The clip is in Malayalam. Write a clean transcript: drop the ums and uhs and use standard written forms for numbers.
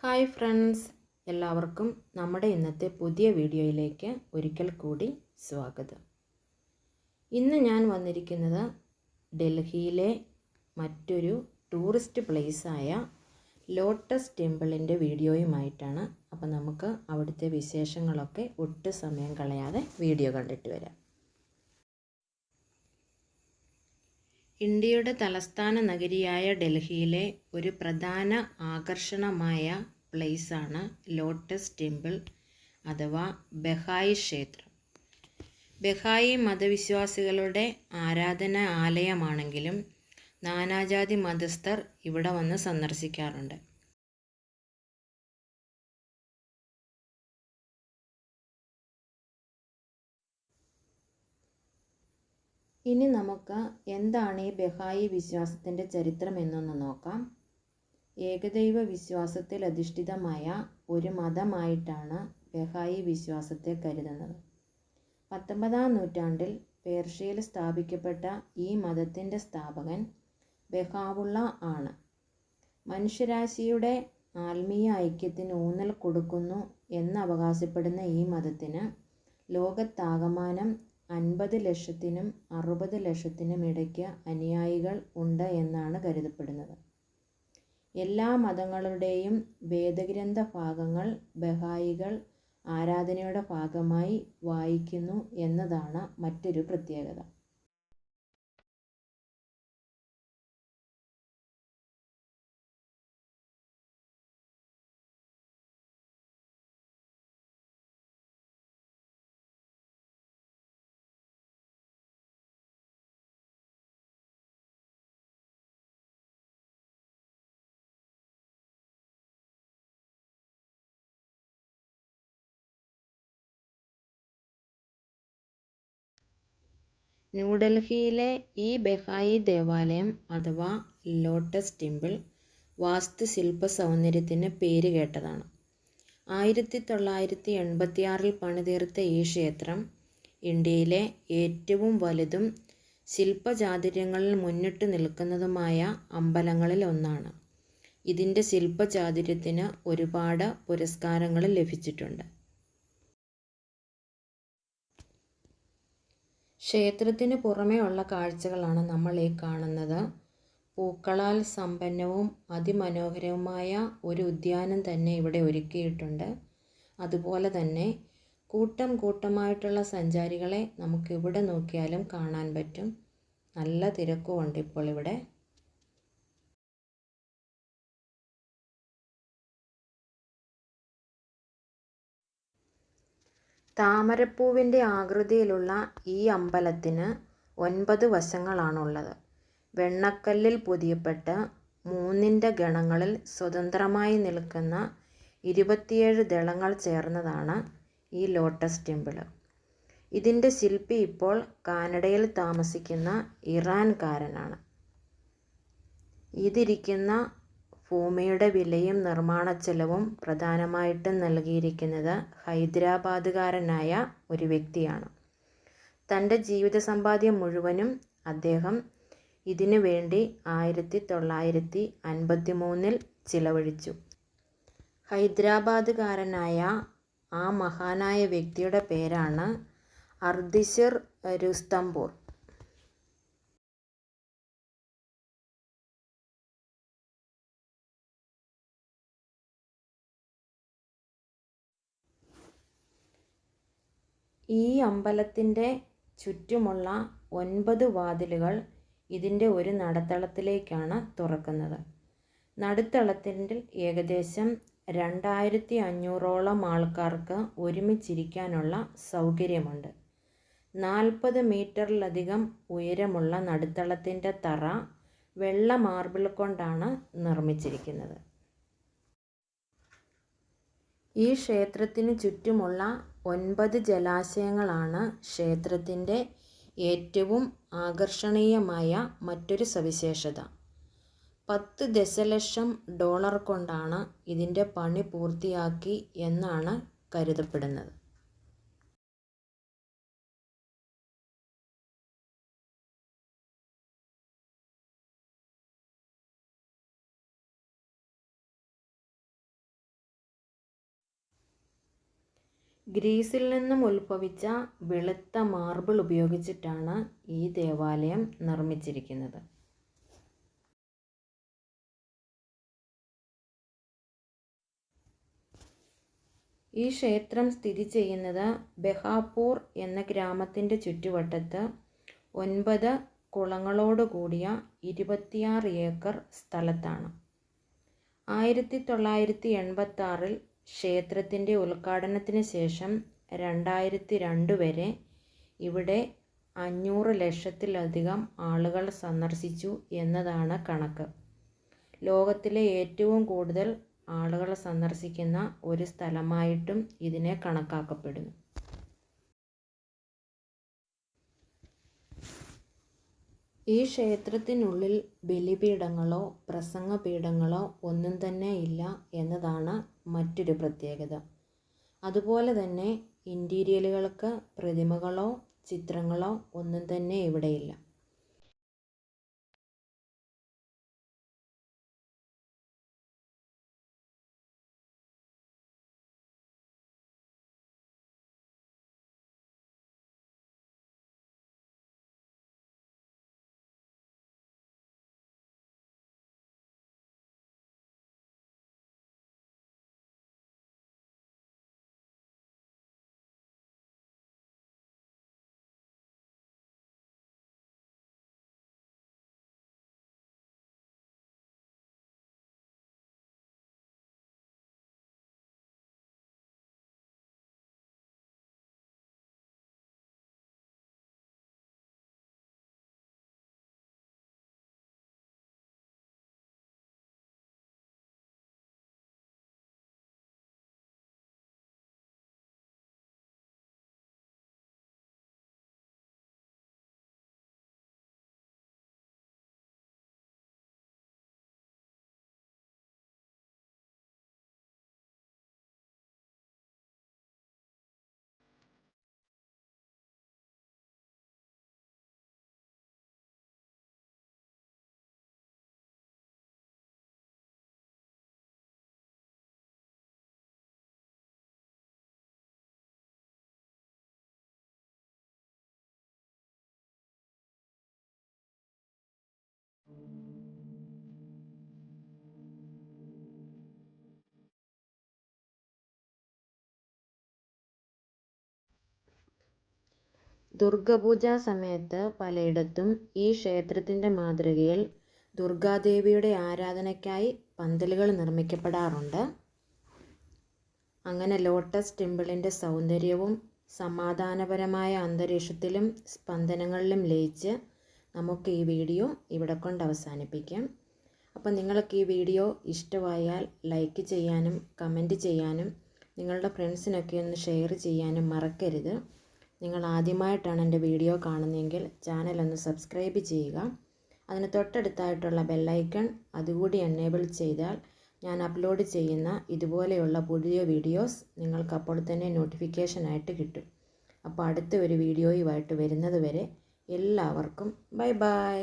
ഹായ് ഫ്രണ്ട്സ്, എല്ലാവർക്കും നമ്മുടെ ഇന്നത്തെ പുതിയ വീഡിയോയിലേക്ക് ഒരിക്കൽ കൂടി സ്വാഗതം. ഇന്ന് ഞാൻ വന്നിരിക്കുന്നത് ഡൽഹിയിലെ മറ്റൊരു ടൂറിസ്റ്റ് പ്ലേസായ ലോട്ടസ് ടെമ്പിളിൻ്റെ വീഡിയോയുമായിട്ടാണ്. അപ്പോൾ നമുക്ക് അവിടുത്തെ വിശേഷങ്ങളൊക്കെ ഒട്ടും സമയം കളയാതെ വീഡിയോ കണ്ടിട്ട് വരാം. ഇന്ത്യയുടെ തലസ്ഥാന നഗരിയായ ഡൽഹിയിലെ ഒരു പ്രധാന ആകർഷണമായ പ്ലേസാണ് ലോട്ടസ് ടെമ്പിൾ അഥവാ ബഹായി ക്ഷേത്രം. ബഹായി മതവിശ്വാസികളുടെ ആരാധനാ ആലയമാണെങ്കിലും നാനാജാതി മതസ്ഥർ ഇവിടെ വന്ന് സന്ദർശിക്കാറുണ്ട്. ഇനി നമുക്ക് എന്താണ് ഈ ബഹായി വിശ്വാസത്തിൻ്റെ ചരിത്രം എന്നൊന്ന് നോക്കാം. ഏകദൈവ വിശ്വാസത്തിൽ അധിഷ്ഠിതമായ ഒരു മതമായിട്ടാണ് ബഹായി വിശ്വാസത്തെ കരുതുന്നത്. 19-ാം നൂറ്റാണ്ടിൽ പേർഷ്യയിൽ സ്ഥാപിക്കപ്പെട്ട ഈ മതത്തിൻ്റെ സ്ഥാപകൻ ബഹാവുള്ള ആണ്. മനുഷ്യരാശിയുടെ ആത്മീയ ഐക്യത്തിന് ഊന്നൽ കൊടുക്കുന്നു എന്നവകാശപ്പെടുന്ന ഈ മതത്തിന് ലോകത്താകമാനം 50 ലക്ഷത്തിനും 60 ലക്ഷത്തിനും ഇടയ്ക്ക് അനുയായികൾ ഉണ്ട് എന്നാണ് കരുതപ്പെടുന്നത്. എല്ലാ മതങ്ങളുടെയും വേദഗ്രന്ഥ ഭാഗങ്ങൾ ബഹായികൾ ആരാധനയുടെ ഭാഗമായി വായിക്കുന്നു എന്നതാണ് മറ്റൊരു പ്രത്യേകത. ന്യൂഡൽഹിയിലെ ഈ ബഹായി ദേവാലയം അഥവാ ലോട്ടസ് ടെമ്പിൾ വാസ്തുശില്പ സൗന്ദര്യത്തിന് പേരുകേട്ടതാണ്. 1986-ൽ പണിതീർത്ത ഈ ക്ഷേത്രം ഇന്ത്യയിലെ ഏറ്റവും വലുതും ശില്പചാതുര്യങ്ങളിൽ മുന്നിട്ട് നിൽക്കുന്നതുമായ അമ്പലങ്ങളിൽ ഒന്നാണ്. ഇതിൻ്റെ ശില്പചാതുര്യത്തിന് ഒരുപാട് പുരസ്കാരങ്ങൾ ലഭിച്ചിട്ടുണ്ട്. ക്ഷേത്രത്തിന് പുറമേ ഉള്ള കാഴ്ചകളാണ് നമ്മൾ ഈ കാണുന്നത്. പൂക്കളാൽ സമ്പന്നവും അതിമനോഹരവുമായ ഒരു ഉദ്യാനം തന്നെ ഇവിടെ ഒരുക്കിയിട്ടുണ്ട്. അതുപോലെ തന്നെ കൂട്ടം കൂട്ടമായിട്ടുള്ള സഞ്ചാരികളെ നമുക്ക് എവിടെ നോക്കിയാലും കാണാൻ പറ്റും. നല്ല തിരക്കുമുണ്ട് ഇപ്പോൾ ഇവിടെ. താമരപ്പൂവിൻ്റെ ആകൃതിയിലുള്ള ഈ അമ്പലത്തിന് 9 വശങ്ങളാണുള്ളത്. വെണ്ണക്കല്ലിൽ പൊതിയപ്പെട്ട് 3 ഗണങ്ങളിൽ സ്വതന്ത്രമായി നിൽക്കുന്ന 27 ദളങ്ങൾ ചേർന്നതാണ് ഈ ലോട്ടസ് ടെമ്പിൾ. ഇതിൻ്റെ ശില്പി ഇപ്പോൾ കാനഡയിൽ താമസിക്കുന്ന ഇറാൻകാരനാണ്. ഇതിരിക്കുന്ന ഭൂമിയുടെ വിലയും നിർമ്മാണച്ചെലവും പ്രധാനമായിട്ടും നൽകിയിരിക്കുന്നത് ഹൈദരാബാദുകാരനായ ഒരു വ്യക്തിയാണ്. തൻ്റെ ജീവിത സമ്പാദ്യം മുഴുവനും അദ്ദേഹം ഇതിനു വേണ്ടി 1953-ൽ ചിലവഴിച്ചു. ഹൈദരാബാദുകാരനായ ആ മഹാനായ വ്യക്തിയുടെ പേരാണ് അർദിഷിർ രുസ്തംപൂർ. ഈ അമ്പലത്തിൻ്റെ ചുറ്റുമുള്ള 9 വാതിലുകൾ ഇതിൻ്റെ ഒരു നടുത്തളത്തിലേക്കാണ് തുറക്കുന്നത്. നടുത്തളത്തിൽ ഏകദേശം 2500ഓളം ആൾക്കാർക്ക് ഒരുമിച്ചിരിക്കാനുള്ള സൗകര്യമുണ്ട്. 40 മീറ്ററിലധികം ഉയരമുള്ള നടുത്തളത്തിൻ്റെ തറ വെള്ള മാർബിൾ കൊണ്ടാണ് നിർമ്മിച്ചിരിക്കുന്നത്. ഈ ക്ഷേത്രത്തിന് ചുറ്റുമുള്ള 9 ജലാശയങ്ങളാണ് ക്ഷേത്രത്തിൻ്റെ ഏറ്റവും ആകർഷണീയമായ മറ്റൊരു സവിശേഷത. $10 ദശലക്ഷം കൊണ്ടാണ് ഇതിൻ്റെ പണി പൂർത്തിയാക്കി എന്നാണ് കരുതപ്പെടുന്നത്. ഗ്രീസിൽ നിന്നും ഉത്ഭവിച്ച വെളുത്ത മാർബിൾ ഉപയോഗിച്ചിട്ടാണ് ഈ ദേവാലയം നിർമ്മിച്ചിരിക്കുന്നത്. ഈ ക്ഷേത്രം സ്ഥിതി ചെയ്യുന്നത് ബെഹാപൂർ എന്ന ഗ്രാമത്തിൻ്റെ ചുറ്റുവട്ടത്ത് 9 കുളങ്ങളോട് കൂടിയ 26 ഏക്കർ സ്ഥലത്താണ്. 1986 ക്ഷേത്രത്തിൻ്റെ ഉദ്ഘാടനത്തിന് ശേഷം 2002 വരെ ഇവിടെ 500 ലക്ഷത്തിലധികം ആളുകൾ സന്ദർശിച്ചു എന്നതാണ് കണക്ക്. ലോകത്തിലെ ഏറ്റവും കൂടുതൽ ആളുകൾ സന്ദർശിക്കുന്ന ഒരു സ്ഥലമായിട്ടും ഇതിനെ കണക്കാക്കപ്പെടുന്നു. ഈ ക്ഷേത്രത്തിനുള്ളിൽ ബലിപീഠങ്ങളോ പ്രസംഗപീഠങ്ങളോ ഒന്നും തന്നെ ഇല്ല എന്നതാണ് മറ്റൊരു പ്രത്യേകത. അതുപോലെ തന്നെ ഇൻറ്റീരിയലുകൾക്ക് പ്രതിമകളോ ചിത്രങ്ങളോ ഒന്നും തന്നെ ഇവിടെയില്ല. ദുർഗാപൂജാ സമയത്ത് പലയിടത്തും ഈ ക്ഷേത്രത്തിൻ്റെ മാതൃകയിൽ ദുർഗാദേവിയുടെ ആരാധനയ്ക്കായി പന്തലുകൾ നിർമ്മിക്കപ്പെടാറുണ്ട്. അങ്ങനെ ലോട്ടസ് ടെമ്പിളിൻ്റെ സൗന്ദര്യവും സമാധാനപരമായ അന്തരീക്ഷത്തിലും സ്പന്ദനങ്ങളിലും ലയിച്ച് നമുക്ക് ഈ വീഡിയോ ഇവിടെ കൊണ്ട് അവസാനിപ്പിക്കാം. അപ്പോൾ നിങ്ങൾക്ക് ഈ വീഡിയോ ഇഷ്ടമായാൽ ലൈക്ക് ചെയ്യാനും കമൻറ്റ് ചെയ്യാനും നിങ്ങളുടെ ഫ്രണ്ട്സിനൊക്കെ ഒന്ന് ഷെയർ ചെയ്യാനും മറക്കരുത്. നിങ്ങൾ ആദ്യമായിട്ടാണ് എൻ്റെ വീഡിയോ കാണുന്നതെങ്കിൽ ചാനലൊന്ന് സബ്സ്ക്രൈബ് ചെയ്യുക. അതിന് തൊട്ടടുത്തായിട്ടുള്ള ബെല്ലൈക്കൺ അതുകൂടി എനേബിൾ ചെയ്താൽ ഞാൻ അപ്ലോഡ് ചെയ്യുന്ന ഇതുപോലെയുള്ള പുതിയ വീഡിയോസ് നിങ്ങൾക്ക് അപ്പോൾ തന്നെ നോട്ടിഫിക്കേഷനായിട്ട് കിട്ടും. അപ്പോൾ അടുത്ത ഒരു വീഡിയോയുമായിട്ട് വരുന്നത് വരെ എല്ലാവർക്കും ബൈ ബൈ.